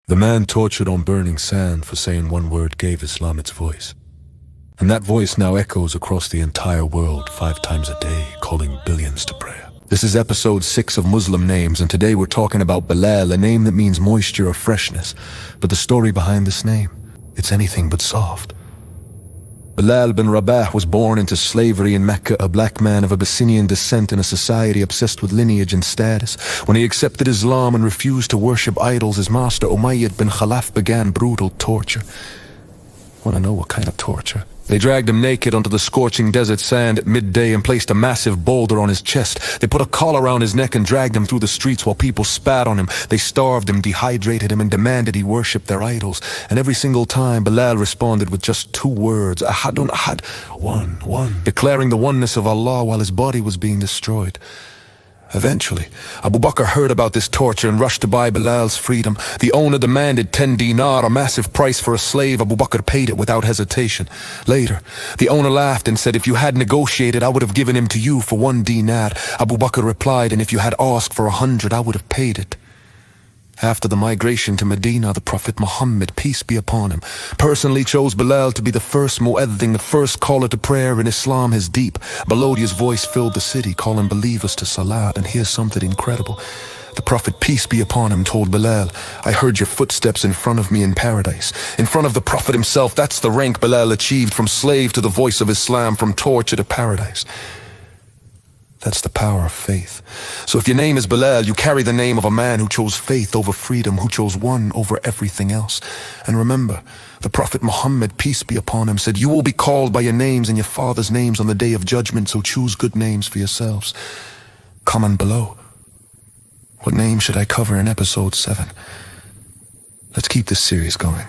The man tortured on burning sand for saying one word gave Islam its voice. And that voice now echoes across the entire world 5 times a day, calling billions to prayer. This is episode 6 of Muslim Names, and today we're talking about Bilal, a name that means moisture or freshness. But the story behind this name, it's anything but soft. Bilal bin Rabah was born into slavery in Mecca, a black man of Abyssinian descent in a society obsessed with lineage and status. When he accepted Islam and refused to worship idols, his master Umayyad bin Khalaf began brutal torture. Want to know what kind of torture? They dragged him naked onto the scorching desert sand at midday and placed a massive boulder on his chest. They put a collar around his neck and dragged him through the streets while people spat on him. They starved him, dehydrated him, and demanded he worship their idols. And every single time, Bilal responded with just 2 words, Ahadun Ahad, one, declaring the oneness of Allah while his body was being destroyed. Eventually, Abu Bakr heard about this torture and rushed to buy Bilal's freedom. The owner demanded 10 dinar, a massive price for a slave. Abu Bakr paid it without hesitation. Later, the owner laughed and said, "If you had negotiated, I would have given him to you for 1 dinar. Abu Bakr replied, "And if you had asked for 100, I would have paid it." After the migration to Medina, the Prophet Muhammad, peace be upon him, personally chose Bilal to be the first muezzin, the first caller to prayer in Islam. His deep, melodious voice filled the city, calling believers to salat. And here's something incredible. The Prophet, peace be upon him, told Bilal, "I heard your footsteps in front of me in paradise." In front of the Prophet himself, that's the rank Bilal achieved, from slave to the voice of Islam, from torture to paradise. That's the power of faith. So if your name is Bilal, you carry the name of a man who chose faith over freedom, who chose one over everything else. And remember, the Prophet Muhammad, peace be upon him, said, "You will be called by your names and your father's names on the day of judgment, so choose good names for yourselves." Comment below. What name should I cover in episode 7? Let's keep this series going.